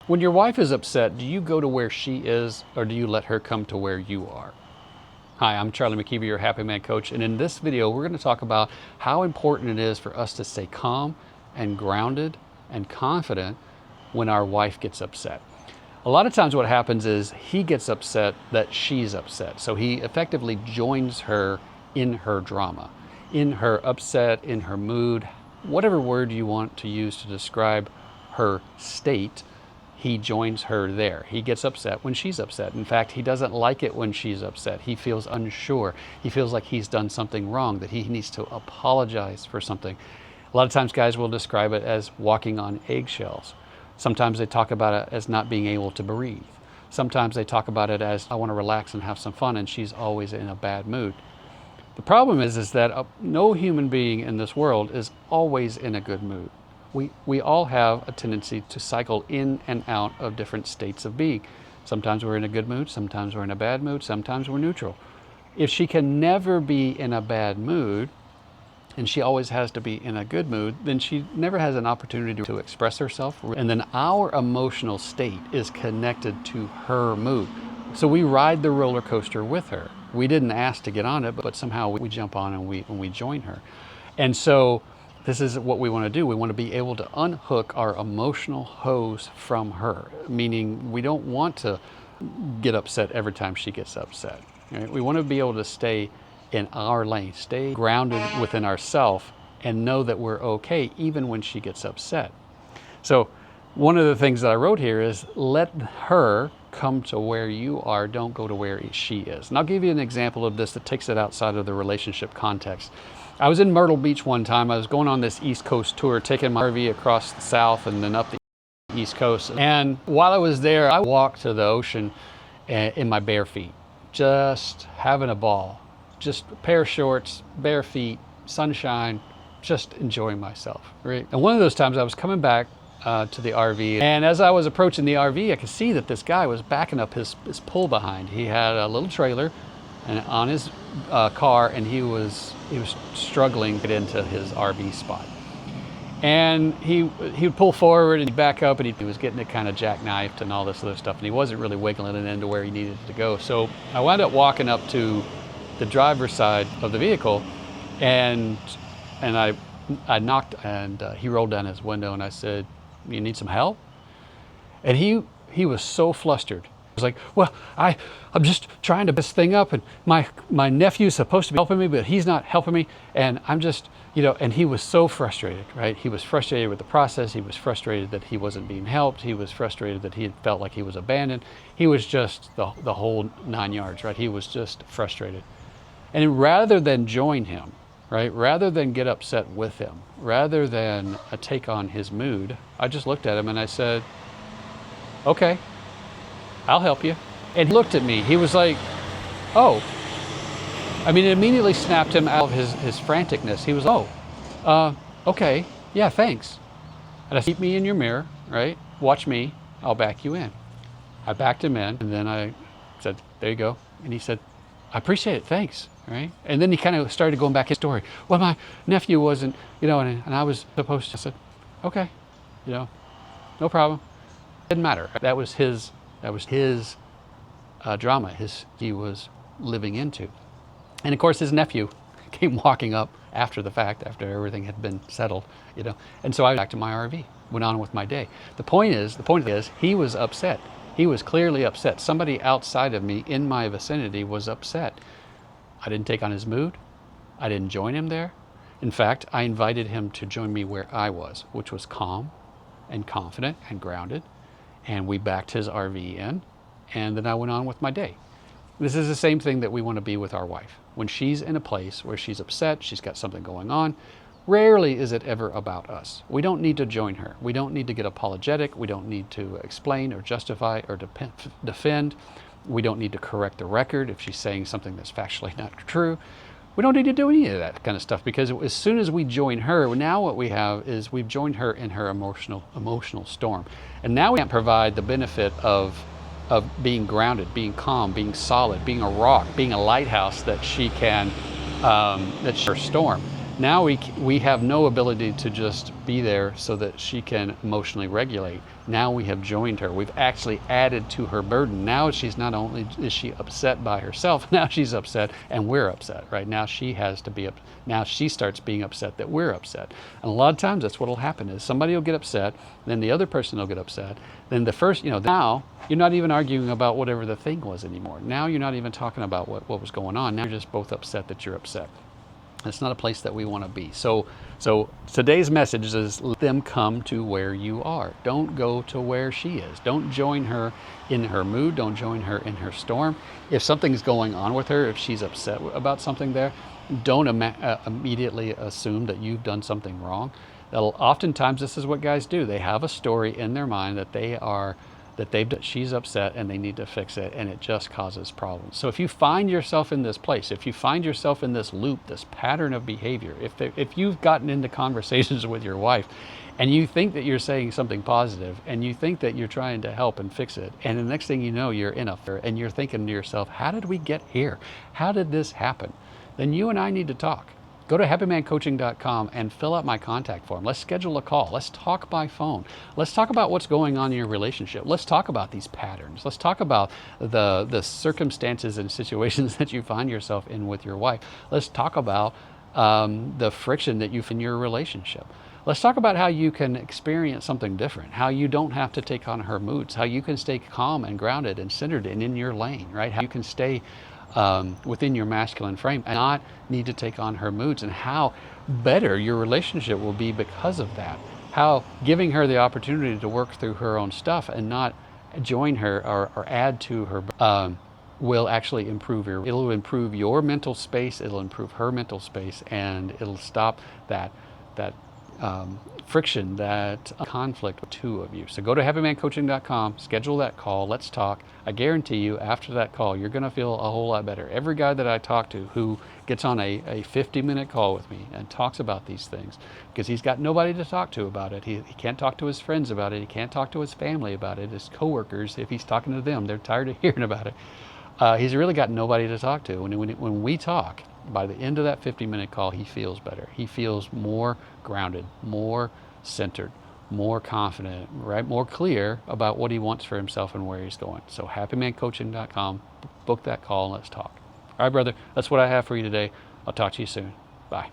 When your wife is upset, do you go to where she is or do you let her come to where you are? Hi, I'm Charlie McKeever, your Happy Man Coach, and in this video we're going to talk about how important it is for us to stay calm and grounded and confident when our wife gets upset. A lot of times what happens is he gets upset that she's upset, so he effectively joins her in her drama, in her upset, in her mood, whatever word you want to use to describe her state. He joins her there. He gets upset when she's upset. In fact, he doesn't like it when she's upset. He feels unsure. He feels like he's done something wrong, that he needs to apologize for something. A lot of times guys will describe it as walking on eggshells. Sometimes they talk about it as not being able to breathe. Sometimes they talk about it as, I want to relax and have some fun, and she's always in a bad mood. The problem is that no human being in this world is always in a good mood. We all have a tendency to cycle in and out of different states of being. Sometimes we're in a good mood, sometimes we're in a bad mood, sometimes we're neutral. If she can never be in a bad mood, and she always has to be in a good mood, then she never has an opportunity to express herself. And then our emotional state is connected to her mood. So we ride the roller coaster with her. We didn't ask to get on it, but somehow we jump on and we join her. And so this is what we want to do. We want to be able to unhook our emotional hose from her, meaning we don't want to get upset every time she gets upset. Right? We want to be able to stay in our lane, stay grounded within ourselves, and know that we're okay even when she gets upset. So one of the things that I wrote here is let her come to where you are, don't go to where she is. And I'll give you an example of this that takes it outside of the relationship context. I was in Myrtle Beach one time. I was going on this East Coast tour, taking my RV across the South and then up the East Coast. And while I was there, I walked to the ocean in my bare feet, just having a ball. Just a pair of shorts, bare feet, sunshine, just enjoying myself, right? And one of those times I was coming back to the RV, and as I was approaching the RV, I could see that this guy was backing up his pull behind. He had a little trailer and on his car, and he was struggling to get into his RV spot. And he would pull forward and he'd back up, and he was getting it kind of jackknifed and all this other stuff, and he wasn't really wiggling it into where he needed to go. So I wound up walking up to the driver's side of the vehicle, and I knocked, and he rolled down his window, and I said, "You need some help?" And he was so flustered. He was like, "Well, I'm just trying to this thing up, and my nephew's supposed to be helping me, but he's not helping me, and I'm just, and he was so frustrated, right? He was frustrated with the process. He was frustrated that he wasn't being helped. He was frustrated that he felt like he was abandoned. He was just the whole 9 yards, right? He was just frustrated. And rather than join him, right, rather than get upset with him, rather than take on his mood, I just looked at him and I said, "Okay, I'll help you." And he looked at me. He was like, "Oh." I mean, it immediately snapped him out of his franticness. He was, "Oh, okay, yeah, thanks." And I said, "Keep me in your mirror, right? Watch me. I'll back you in." I backed him in, and then I said, "There you go." And he said, "I appreciate it, thanks." Right? And then he kind of started going back his story. "Well, my nephew wasn't, and I was supposed to." I said, "Okay, no problem." Didn't matter. That was his drama. He was living into. And of course, his nephew came walking up after the fact, after everything had been settled, And so I went back to my RV, went on with my day. The point is, he was upset. He was clearly upset. Somebody outside of me in my vicinity was upset. I didn't take on his mood. I didn't join him there. In fact, I invited him to join me where I was, which was calm and confident and grounded. And we backed his RV in, and then I went on with my day. This is the same thing that we want to be with our wife. When she's in a place where she's upset, she's got something going on, rarely is it ever about us. We don't need to join her. We don't need to get apologetic. We don't need to explain or justify or defend. We don't need to correct the record if she's saying something that's factually not true. We don't need to do any of that kind of stuff, because as soon as we join her, now what we have is we've joined her in her emotional storm. And now we can't provide the benefit of being grounded, being calm, being solid, being a rock, being a lighthouse that she can, that's her storm. Now we have no ability to just be there so that she can emotionally regulate. Now we have joined her. We've actually added to her burden. Now she's not only is she upset by herself, now she's upset and we're upset, right? Now she has to be now she starts being upset that we're upset. And a lot of times that's what will happen is somebody will get upset, then the other person will get upset. Then the first, now you're not even arguing about whatever the thing was anymore. Now you're not even talking about what was going on. Now you're just both upset that you're upset. It's not a place that we want to be. So today's message is let them come to where you are. Don't go to where she is. Don't join her in her mood. Don't join her in her storm. If something's going on with her, if she's upset about something there, don't immediately assume that you've done something wrong. Oftentimes this is what guys do. They have a story in their mind that she's upset and they need to fix it, and it just causes problems. So if you find yourself in this place, if you find yourself in this loop, this pattern of behavior, if you've gotten into conversations with your wife and you think that you're saying something positive and you think that you're trying to help and fix it, and the next thing you know, you're in a fear and you're thinking to yourself, how did we get here? How did this happen? Then you and I need to talk. Go to happymancoaching.com and fill out my contact form. Let's schedule a call. Let's talk by phone. Let's talk about what's going on in your relationship. Let's talk about these patterns. Let's talk about the circumstances and situations that you find yourself in with your wife. Let's talk about the friction that you have in your relationship. Let's talk about how you can experience something different, how you don't have to take on her moods, how you can stay calm and grounded and centered and in your lane, right? How you can stay within your masculine frame and not need to take on her moods, and how better your relationship will be because of that. How giving her the opportunity to work through her own stuff and not join her or add to her will actually it'll improve your mental space, it'll improve her mental space, and it'll stop that friction, that conflict with two of you. So go to happymancoaching.com, schedule that call, let's talk. I guarantee you after that call, you're gonna feel a whole lot better. Every guy that I talk to who gets on a 50-minute call with me and talks about these things, because he's got nobody to talk to about it. He can't talk to his friends about it. He can't talk to his family about it. His coworkers, if he's talking to them, they're tired of hearing about it. He's really got nobody to talk to. When we talk, by the end of that 50-minute call, he feels better. He feels more grounded, more centered, more confident, right? More clear about what he wants for himself and where he's going. So happymancoaching.com, book that call and let's talk. All right, brother, that's what I have for you today. I'll talk to you soon. Bye.